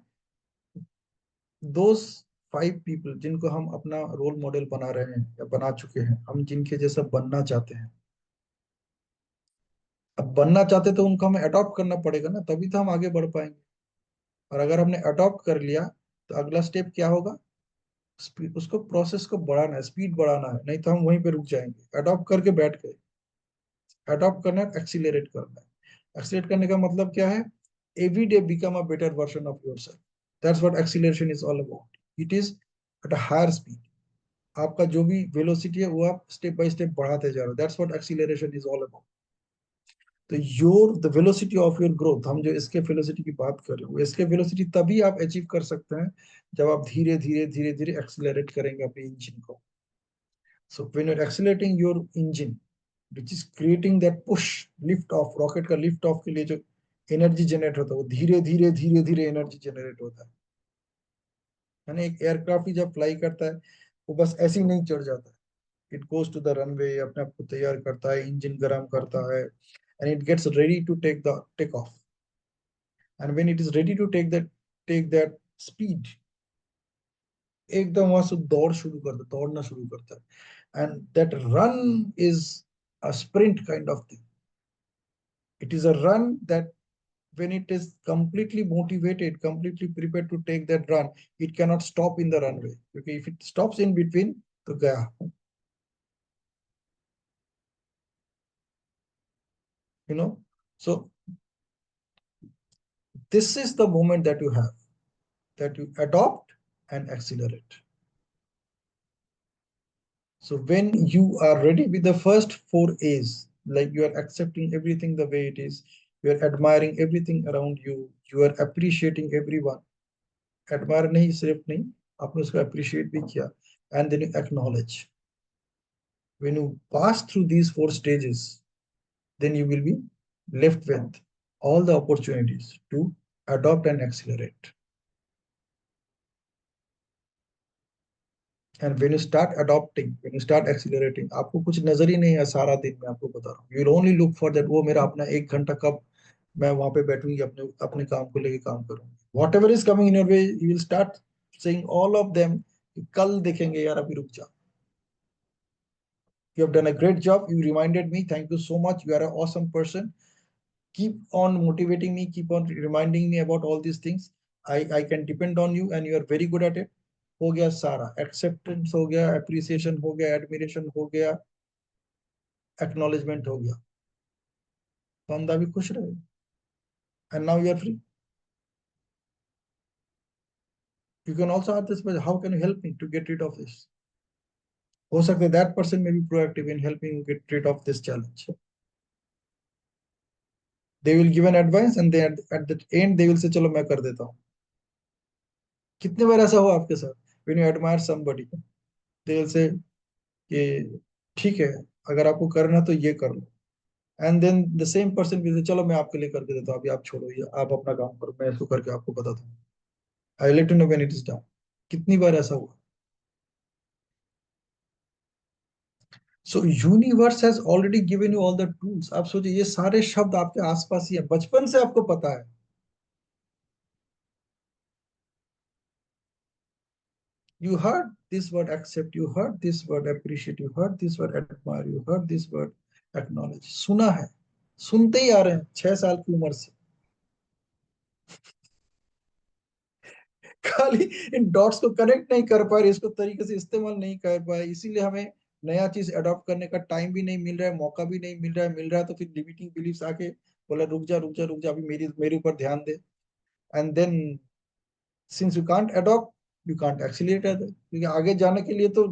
those 5 people जिनको हम अपना role model बना रहे हैं या बना चुके हैं, हम जिनके जैसा बनना चाहते हैं, अब बनना चाहते तो उनको हमें अडॉप्ट करना पड़ेगा ना, तभी तो हम आगे बढ़ पाएंगे. और अगर हमने अडॉप्ट कर लिया तो अगला स्टेप क्या होगा? उसको प्रोसेस को बढ़ाना है, स्पीड बढ़ाना है, नहीं तो हम वहीं पे रुक जाएंगे. अडॉप्ट करके बैठ गए. अडॉप्ट करना है, एक्सीलरेट करना है. एक्सीलरेट करने का मतलब क्या है? Every day become a better version of yourself. That's what acceleration is all about. It is at a higher speed. आपका जो भी वेलोसिटी है वो आप स्टेप बाय स्टेप बढ़ाते जा रहे हो. That's what acceleration is all about. तो the velocity of your growth, हम जो एस्केप वेलोसिटी की बात कर रहे हो, एस्केप वेलोसिटी तभी आप अचीव कर सकते हैं जब आप धीरे धीरे धीरे धीरे एक्सीलरेट करेंगे अपने इंजन को. So when you are accelerating your engine, which is creating that push, lift off, rocket का लिफ्ट ऑफ के लिए जो एनर्जी जनरेट होता है, वो धीरे धीरे धीरे धीरे एनर्जी जनरेट होता है ना. एक एयरक्राफ्ट ही जब फ्लाई करता है, वो बस ऐसे ही नहीं चढ़ जाता है. It goes to the runway, अपने आप को तैयार करता है, इंजन गर्म करता है, and it gets ready to take off. And when it is ready to take that speed, एकदम वहां से दौड़ना शुरू करता है, and that run is a sprint kind of thing. It is a run that when it is completely motivated, completely prepared to take that run, it cannot stop in the runway. Okay, if it stops in between, तो गया. You know, so this is the moment that you have, that you adopt and accelerate. So when you are ready with the first four A's, like you are accepting everything the way it is, you are admiring everything around you, you are appreciating everyone. Admire नहीं सिर्फ नहीं, आपने उसको appreciate भी किया, and then you acknowledge. When you pass through these four stages, then you will be left with all the opportunities to adopt and accelerate. And when you start adopting, when you start accelerating, आपको कुछ नजर ही नहीं है सारा दिन. मैं आपको बता रहा हूँ, you will only look for that, वो मेरा अपना 1 घंटा कब मैं वहां पे बैठूंगी, अपने अपने काम को लेके काम करूंगी. Whatever is coming in your way, you will start saying all of them, कल देखेंगे यार, अभी रुक जा. You have done a great job. You reminded me. Thank you so much. You are an awesome person. Keep on motivating me, keep on reminding me about all these things. I can depend on you and you are very good at it. हो गया सारा. Acceptance हो गया, appreciation हो गया, admiration हो गया, acknowledgement हो गया. बंदा भी खुश रहे. And now you are free. You can also ask this question, how can you help me to get rid of this? हो सकता है that person may be proactive in helping you get rid of this challenge. They will give an advice and they at the end they will say चलो मैं कर देता हूँ. कितने बार ऐसा हुआ आपके साथ? When you admire somebody, they will say कि ठीक है, अगर आपको करना तो ये कर लो. And then the same person भी, चलो मैं आपके लिए करके देता हूँ, अभी आप छोड़ो, ये आप अपना काम करो, मैं इसको करके आपको बताता हूँ. I let you know when it is done. कितनी बार ऐसा हुआ? सो universe has already given you all the tools. आप सोचिए, ये सारे शब्द आपके आसपास ही है, बचपन से आपको पता है. You heard this word accept, you heard this word appreciate, you heard this word admire, you heard this word acknowledge. सुना है, सुनते ही आ रहे हैं 6 साल की उम्र से. खाली इन डॉट्स को कनेक्ट नहीं कर पा रहे, इसको तरीके से इस्तेमाल नहीं कर पाए, इसीलिए हमें नया चीज अडॉप्ट करने का टाइम भी नहीं मिल रहा है, मौका भी नहीं मिल रहा है. मिल रहा है तो फिर लिमिटिंग बिलीफ्स आके बोला रुक जा रुक जा रुक जा, अभी मेरी मेरे ऊपर ध्यान दे. And then since you can't adopt, you can't accelerate, क्योंकि आगे जाने के लिए तो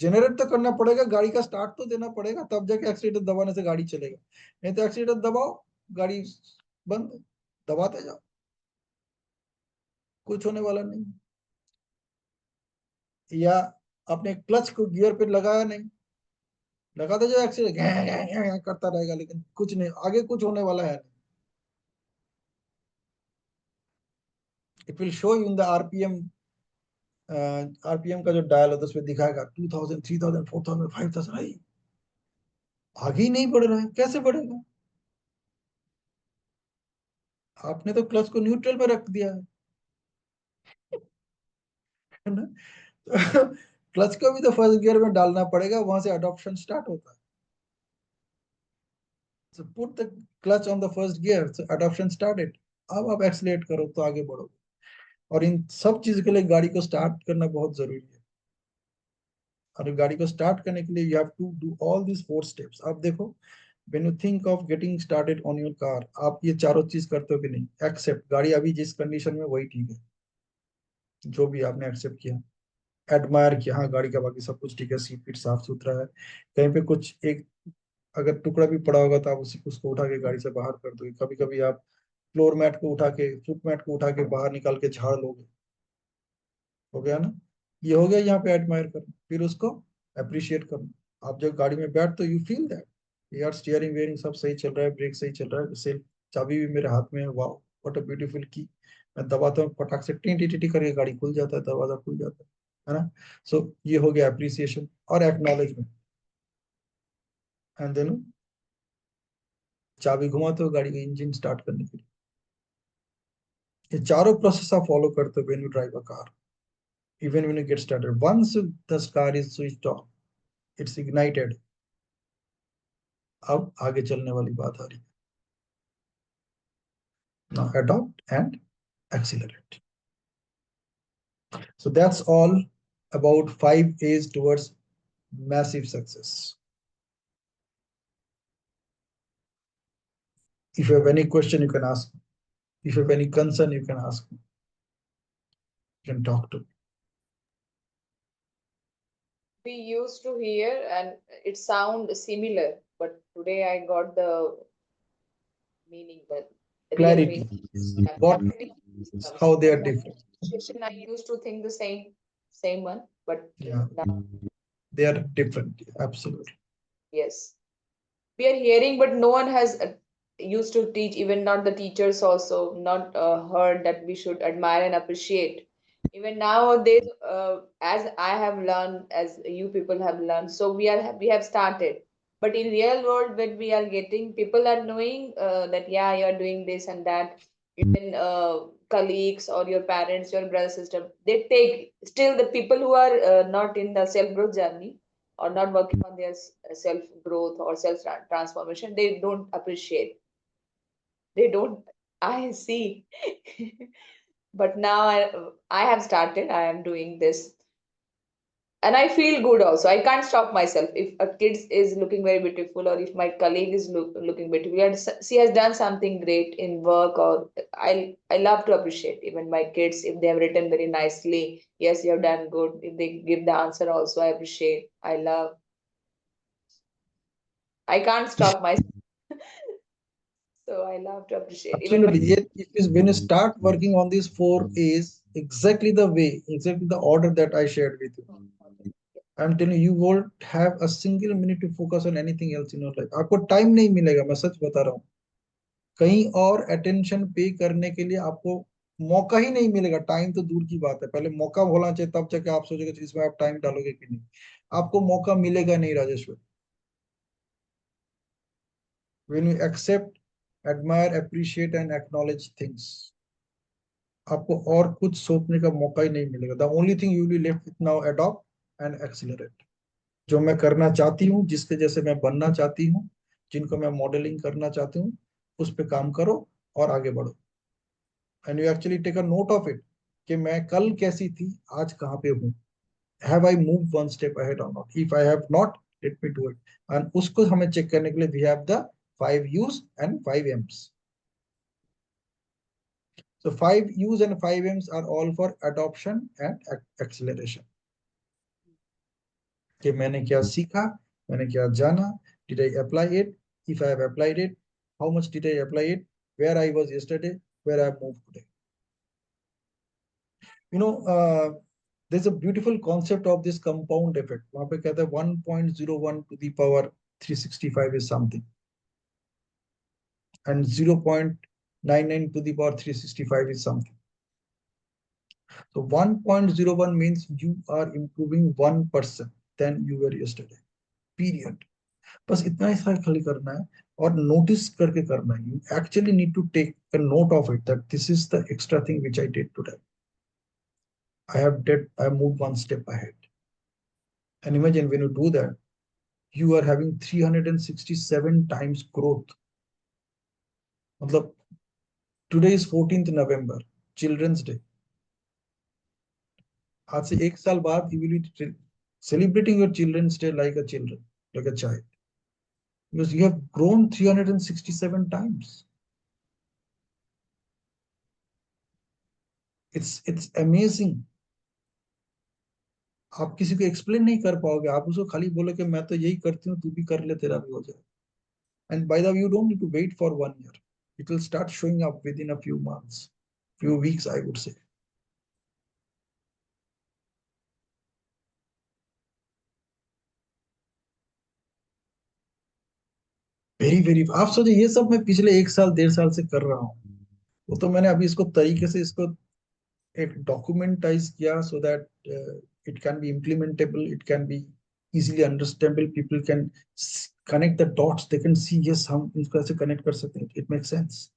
जनरेट तो करना पड़ेगा, गाड़ी का स्टार्ट तो देना पड़ेगा, तब जाके एक्सीलेटर दबाने से गाड़ी चलेगा. नहीं तो एक्सीलेटर दबाओ, गाड़ी बंद, दबाते जाओ, कुछ होने वाला नहीं. या आपने क्लच को गियर पे लगाया नहीं, लगाते जाओ, एक्सीलेटर करता रहेगा, लेकिन कुछ नहीं, आगे कुछ होने वाला है नहीं. It will show in the RPM. RPM का जो डायल होता है उसमें दिखाएगा 2000, 3000, 4000, 5000. भाई आगे ही नहीं बढ़ रहा है, कैसे बढ़ेगा? आपने तो क्लच को न्यूट्रल पे रख दिया है ना. क्लच को भी तो फर्स्ट गियर में डालना पड़ेगा, वहां से अडॉप्शन स्टार्ट होता है. So put the clutch on the first gear, so adoption started. अब आप एक्सीलेट करो तो आगे बढ़ो. और इन सब चीज के लिए गाड़ी को स्टार्ट करना बहुत जरूरी है. और गाड़ी को स्टार्ट करने के लिए you have to do all this four steps. आप देखो, when you think of getting started on your car, आप ये चारों चीज करते हो कि नहीं? एक्सेप्ट, गाड़ी अभी जिस कंडीशन में वही ठीक है, जो भी आपने एक्सेप्ट किया. एडमायर किया, हाँ गाड़ी का बाकी सब कुछ ठीक है, सीट पीट साफ सुथरा है, कहीं पे कुछ एक अगर टुकड़ा भी पड़ा होगा तो आप उसी उसको उठा के गाड़ी से बाहर कर दोगे. कभी कभी आप फ्लोर मैट को उठा के, फुट मैट को उठा के बाहर निकाल के झाड़ लोगे. हो गया ना? ये हो गया यहाँ पे एडमायर करना. फिर उसको अप्रिशिएट करना. आप जब गाड़ी में बैठ तो यू फील दैट यार स्टीयरिंग वेयरिंग सब सही चल रहा है, ब्रेक सही चल रहा है, सेल्फ चाबी भी मेरे हाथ में है, वाह व्हाट अ ब्यूटीफुल की. मैं दबाता हूँ, फटाक से टी टी टी करके गाड़ी खुल जाता है, दरवाजा खुल जाता है ना. सो ये हो गया अप्रिसिएशन और एक्नॉलेजमेंट. एंड देन चाबी घुमाते हो गाड़ी का इंजन स्टार्ट करने के लिए. ये चारों प्रोसेस आप फॉलो करते हो when you drive a car. even when you get started. Once the car is switched on, it's ignited. अब आगे चलने वाली बात आ रही है. Now adopt and accelerate. So that's all about 5 A's towards massive success. If you have any question, you can ask me. If you have any concern, you can ask me. You can talk to me. We used to hear and it sound similar, but today I got the meaning, the real Clarity. meaning. Yeah, What, clarity comes. how they are But different. situation, I used to think the same one, but Yeah, now, they are different. Absolutely. yes. We are hearing, but no one has used to teach, even not the teachers also, not heard that we should admire and appreciate. Even nowadays, as I have learned, as you people have learned, so we have started. But in real world, when we are getting, people are knowing that yeah, you are doing this and that. Even colleagues or your parents, your brother, sister, they take still the people who are not in the self growth journey or not working on their self growth or self transformation, they don't appreciate, they don't, I see. But now I have started, I am doing this, and I feel good also. I can't stop myself. If a kid is looking very beautiful, or if my colleague is looking beautiful and she has done something great in work, or I love to appreciate even my kids if they have written very nicely. Yes, you have done good. If they give the answer also, I appreciate, I love. I can't stop myself. So I love to appreciate. Even my Absolutely. Yet, it is when you start working on these 4 A's, exactly the way, exactly the order that I shared with you. I'm telling you, you won't have a single minute to focus on anything else in your life. आपको time नहीं मिलेगा, मैं सच बता रहा हूँ. कहीं और attention पे करने के लिए आपको मौका ही नहीं मिलेगा. टाइम तो दूर की बात है, पहले मौका होना चाहिए, तब जाके आप सोचोगे इसमें आप टाइम डालोगे कि नहीं. आपको मौका मिलेगा नहीं, Rajeshwar. When you accept, admire, appreciate and acknowledge things, आपको और कुछ सोचने का मौका ही नहीं मिलेगा. The only thing you will left with now, adopt and accelerate. जो मैं करना चाहती हूँ, जिसके जैसे मैं बनना चाहती हूँ, जिनको मैं मॉडलिंग करना चाहती हूँ, उस पे काम करो और आगे बढ़ो. And you actually take a note of it कि मैं कल कैसी थी, आज कहाँ पे हूँ. Have I move one step ahead और not. If I have not, let me do it. And उसको हमें चेक करने के लिए we have the 5 U's and 5 M's. So 5 U's and 5 M's are all for adoption and acceleration. कि मैंने क्या सीखा, मैंने क्या जाना, did I apply it, if I have applied it, how much did I apply it, where I was yesterday, where I have moved today. There's a beautiful concept of this compound effect. वहां पे कहता है 1.01 to the power 365 is something, and 0.99 to the power 365 is something. So 1.01 means you are improving 1% than you were yesterday. Period. बस इतना ही सा खाली करना है और नोटिस करके करना है. You actually need to take a note of it that this is the extra thing which I did today. I moved one step ahead. And imagine when you do that, you are having 367 times growth. मतलब today is 14th November, Children's Day. आज से एक साल बाद you will be celebrating your Children's Day like a children, like a child. Because you have grown 367 times. It's amazing. आप किसी को explain नहीं कर पाओगे. आप उसको खाली बोलो कि मैं तो यही करती हूँ, तू भी कर ले, तेरा भी हो जाए. And by the way, you don't need to wait for 1 year. It will start showing up within a few months, few weeks, I would say. Very very. आप सोचिए, ये सब मैं पिछले 1 साल 1.5 साल से कर रहा हूँ. वो तो मैंने अभी इसको तरीके से इसको एक डॉक्यूमेंटाइज किया so that it can be implementable, it can be easily understandable. People can connect the dots, they can see yes हम इसको ऐसे कनेक्ट कर सकते हैं. It make sense.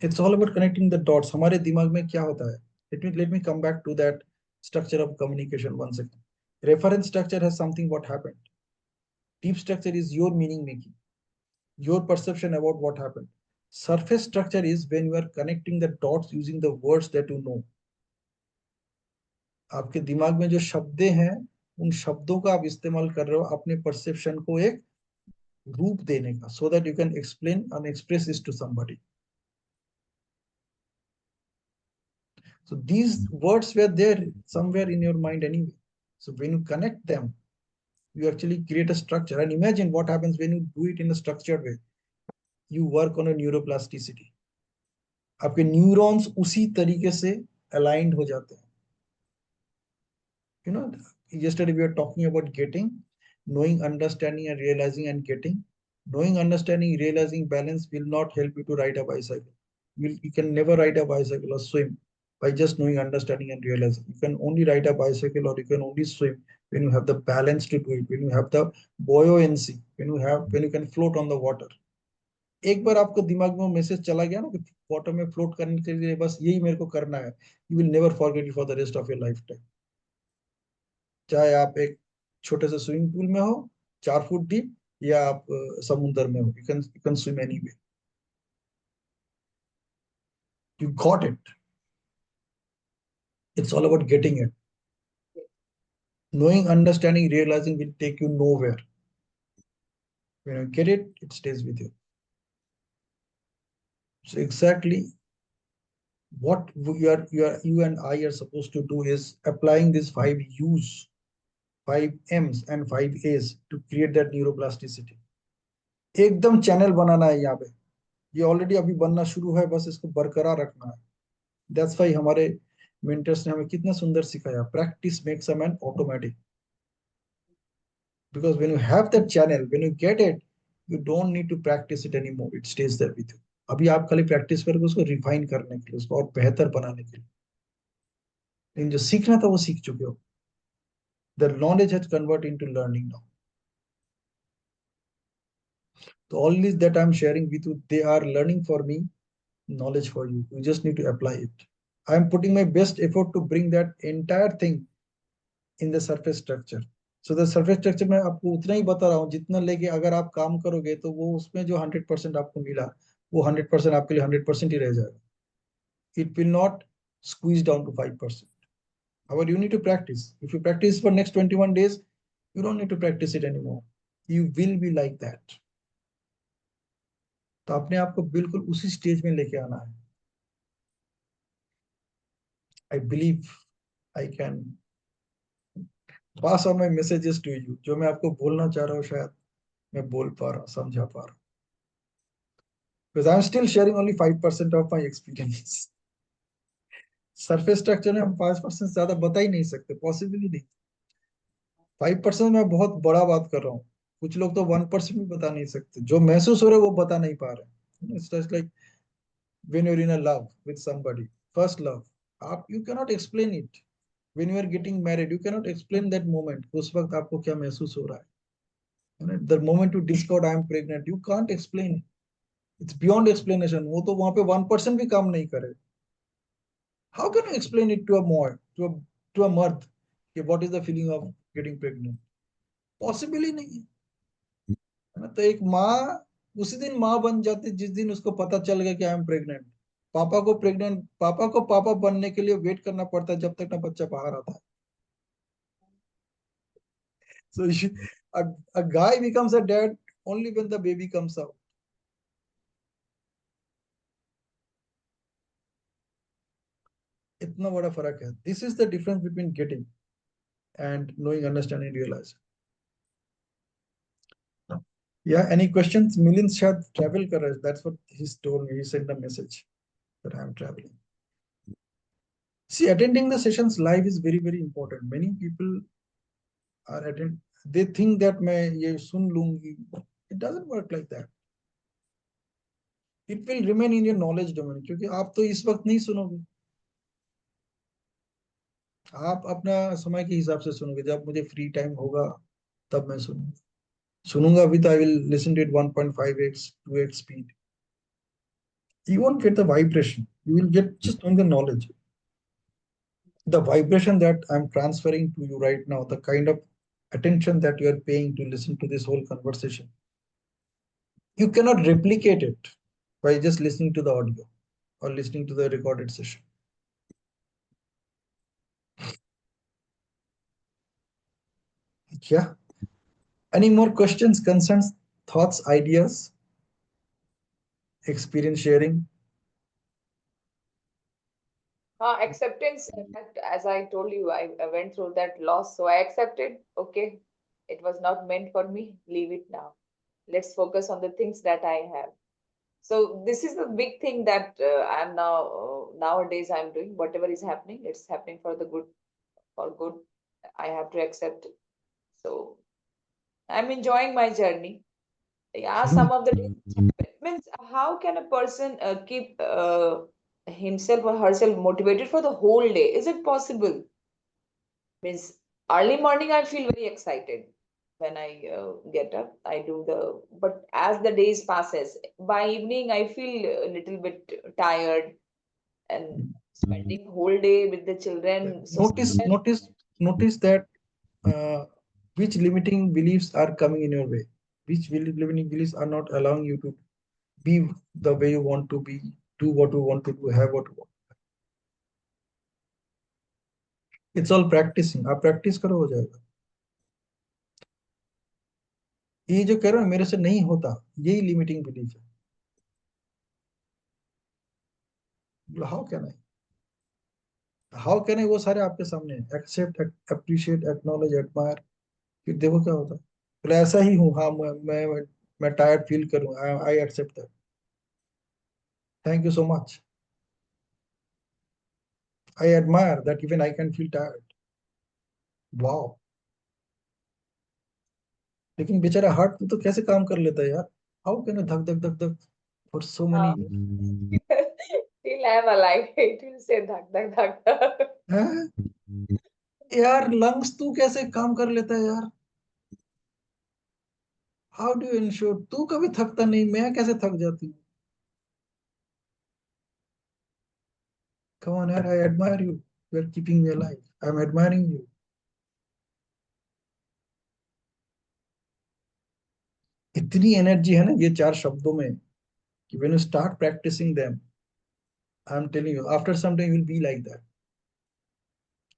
It's all about connecting the dots. हमारे दिमाग में क्या होता है, Let me come back to that structure of communication once again. Reference structure has something what happened. Deep structure is your meaning making, your perception about what happened. Surface structure is when you are connecting the dots using the words that you know. आपके दिमाग में जो शब्द हैं उन शब्दों का आप इस्तेमाल कर रहे हो अपने परसेप्शन को एक रूप देने का, so that you can explain and express this to somebody. So these words were there somewhere in your mind anyway. So when you connect them, you actually create a structure. And imagine what happens when you do it in a structured way. You work on a neuroplasticity. आपके neurons उसी तरीके से aligned हो जाते हैं. You know, yesterday we were talking about getting, knowing, understanding, and realizing and getting. Knowing, understanding, realizing balance will not help you to ride a bicycle. You can never ride a bicycle or swim by just knowing, understanding, and realizing. You can only ride a bicycle or you can only swim when you have the balance to do it, when you have the buoyancy, when you can float on the water. एक बार आपको दिमाग में message चला गया ना कि water में float करने के लिए बस यही मेरे को करना है, you will never forget it for the rest of your life time. चाहे आप एक छोटे से स्विमिंग पूल में हो 4 फुट डीप या आप समुद्र में हो, you can swim anyway. You got it. It's all about getting it. Knowing, understanding, realizing will take you nowhere. When you get it, it stays with you. So exactly what you and I are supposed to do is applying these 5 U's, 5 M's and 5 A's to create that neuroplasticity. एकदम channel बनाना है यहाँ पे. ये already अभी बनना शुरू है, बस इसको बरकरार रखना है. That's why हमारे मेंटर्स ने हमें कितना सुंदर सिखाया, practice makes a man automatic. Because when you have that channel, when you get it, you don't need to practice it anymore. It stays there with you. अभी आप खाली प्रैक्टिस करोगे उसको रिफाइन करने के लिए, उसको और बेहतर बनाने के लिए. लेकिन जो सीखना था वो सीख चुके हो. The knowledge has converted into learning now. So all this that I'm sharing with you, they are learning for me, knowledge for you. You just need to apply it. I'm putting my best effort to bring that entire thing in the surface structure. So the surface structure में आपको उतना ही बता रहा हूँ जितना लेके अगर आप काम करोगे तो वो उसमें जो 100% आपको मिला वो 100% आपके लिए 100% ही रह जाएगा. It will not squeeze down to 5%. However, you need to practice. If you practice for next 21 days, you don't need to practice it anymore. You will be like that. तो अपने आप को बिल्कुल उसी स्टेज में लेके आना है. I believe I can pass on my messages to you. जो मैं आपको बोलना चाह रहा हूँ शायद मैं बोल पा रहा हूँ, समझा पा रहा हूँ. Because I'm still sharing only 5% of my experience. Surface structure में हम 5% ज्यादा बता ही नहीं सकते, पॉसिबल ही नहीं. 5% में बहुत बड़ा बात कर रहा हूँ. कुछ लोग तो 1% भी बता नहीं सकते. जो महसूस हो रहा है वो बता नहीं पा रहे. It's just like when you're in a love with somebody, first love, you cannot explain it. When you are getting married, you cannot explain that moment. उस वक्त आपको क्या महसूस हो रहा है. The moment you discover I am pregnant, you can't explain it. It's beyond explanation. वो तो वहां पे 1% भी काम नहीं करे. How can you explain it to a boy, to a mard, what is the feeling of getting pregnant? Possible ही नहीं है ना. तो एक माँ उसी दिन माँ बन जाती जिस दिन उसको पता चल गया कि आई एम प्रेग्नेंट. पापा को पापा बनने के लिए वेट करना पड़ता है जब तक ना बच्चा बाहर आता है. So a guy becomes a dad only when the baby comes out. इतना बड़ा फर्क है. This is the difference between getting and knowing, understanding, realizing. Yeah, any questions? Milind शायद travel कर रहा है. That's what he told me. He sent a message that I am traveling. See, attending the sessions live is very, very important. Many people they think that मैं ये सुन लूंगी. It doesn't work like that. It will remain in your knowledge domain क्योंकि आप तो इस वक्त नहीं सुनोगे. आप अपना समय के हिसाब से सुनोगे. जब मुझे फ्री टाइम होगा तब मैं सुनूंगा. अभी तो I will listen to it 1.5x 2x speed. You won't get the vibration. You will get just on the knowledge. The vibration that I'm transferring to you right now, the kind of attention that you are paying to listen to this whole conversation, you cannot replicate it by just listening to the audio or listening to the recorded session. Yeah. Any more questions, concerns, thoughts, ideas, experience sharing? Acceptance, that, as I told you, I went through that loss, so I accepted. Okay, it was not meant for me. Leave it now. Let's focus on the things that I have. So this is the big thing that I'm now nowadays I'm doing. Whatever is happening, it's happening for the good. For good, I have to accept it. So I'm enjoying my journey. Yeah, some of the days means how can a person keep himself or herself motivated for the whole day? Is it possible? Means early morning I feel very excited when I get up. I do the but as the days passes, by evening I feel a little bit tired and spending whole day with the children. So Notice, sometimes notice that uh, which limiting beliefs are coming in your way, which limiting beliefs are not allowing you to be the way you want to be, do what you want to do, have what you want. It's all practicing. आप practice करो हो जाएगा. ये जो कह रहे हो मेरे से नहीं होता, यही limiting belief है. How can I? How can I? वो सारे आपके सामने हैं. Accept, appreciate, acknowledge, admire. फिर देखो क्या होता है. बोले ऐसा ही हूँ. हाँ मैं tired feel करूँ. I accept that. Thank you so much. I admire that even I can feel tired. Wow. लेकिन बेचारा हार्ट तो कैसे काम कर लेता है यार. How can I धक धक धक धक for so many uh, years? till I am alive, it will say dhak dhak dhak dhak. हैं? यार लंग्स तू कैसे काम कर लेता है यार. How do you ensure. तू कभी थकता नहीं, मैं कैसे थक जाती हूँ. Come on यार, I admire you. You are keeping me alive. I'm admiring you. इतनी एनर्जी है ना ये चार शब्दों में कि when you start practicing them, I'm telling you, after some time you'll be like that.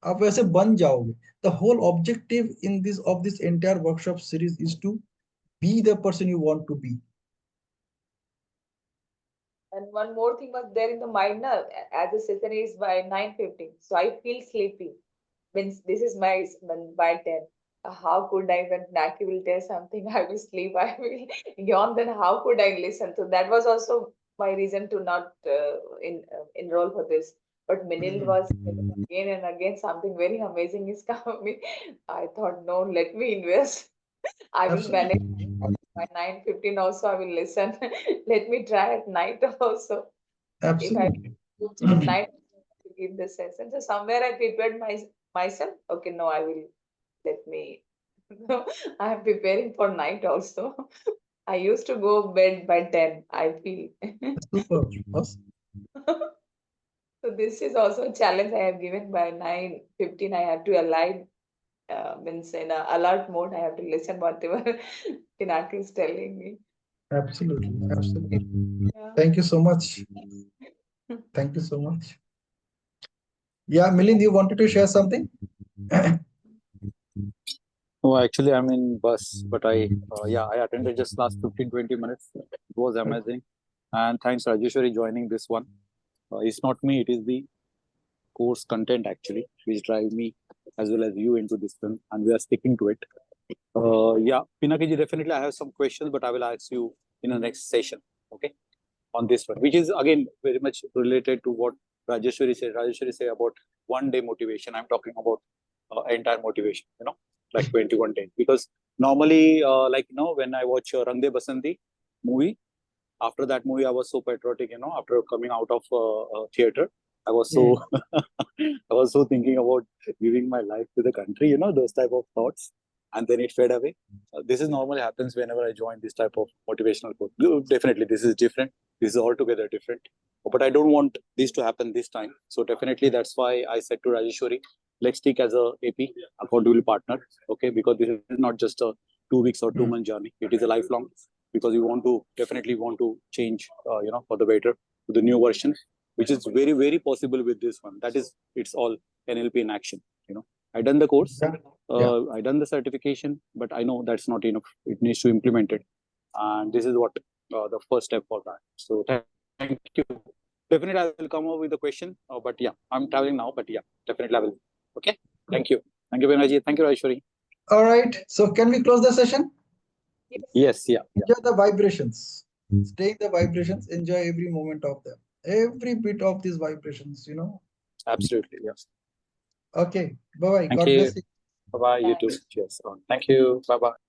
आप वैसे बन जाओगे. The whole objective in this entire workshop series is to be the person you want to be. And one more thing was there in the mind now, as the session is by 9:15. So I feel sleepy. Means this is my by 10. How could I, when Naki will tell something, I will sleep, I will yawn, then how could I listen? So that was also my reason to not enroll for this. But Minil was again and again something very amazing is coming. I thought, no, let me invest. I will manage Absolutely. by 9:15 also I will listen. Let me try at night also. If I Absolutely. at night to give the session. So somewhere I prepared myself. Okay, no, I will let me I am preparing for night also. I used to go bed by 10, I feel. Super. Awesome. So this is also a challenge I have given by 9:15. I have to align means in a alert mode. I have to listen whatever Pinaki is telling me. Absolutely. Absolutely. Yeah. Thank you so much. Thank you so much. Yeah, Milind, you wanted to share something? Oh, actually, I'm in bus, but I attended just last 15-20 minutes. It was amazing. And thanks, Rajeshwari, joining this one. It's not me, it is the course content actually, which drive me as well as you into this film, and we are sticking to it. Yeah, Pinaki ji, definitely I have some questions, but I will ask you in the next session, okay, on this one, which is again very much related to what Rajeshwari said. Rajeshwari said about 1 day motivation. I'm talking about entire motivation, like 21 days. Because normally, when I watch Rang De Basanti movie, after that movie, I was so patriotic, after coming out of theater. I was so I was so thinking about giving my life to the country, those type of thoughts. and then it fade away. This is normally happens whenever I join this type of motivational quote. Definitely, this is different. This is altogether different. But I don't want this to happen this time. So definitely that's why I said to Rajeshwari, let's stick as a AP, accountable partner. Okay, because this is not just a 2 weeks or 2 month journey. It is a lifelong, because we definitely want to change, for the better to the new version, which is very, very possible with this one. That is, it's all NLP in action. I done the course, I done the certification, but I know that's not enough. It needs to implement it, and this is what the first step for that. So thank you. Definitely, I will come up with a question. But yeah, I'm traveling now. But yeah, definitely I will. Okay. Thank you. Thank you, Vinayji. Thank you, Rajeshwari. All right. So can we close the session? Yes. Yeah. Enjoy the vibrations. Stay in the vibrations. Enjoy every moment of them. Every bit of these vibrations. Absolutely. Yes. Okay. Bye bye. Thank God you. bless you. Bye bye. You too. Cheers. Thank you. Bye bye.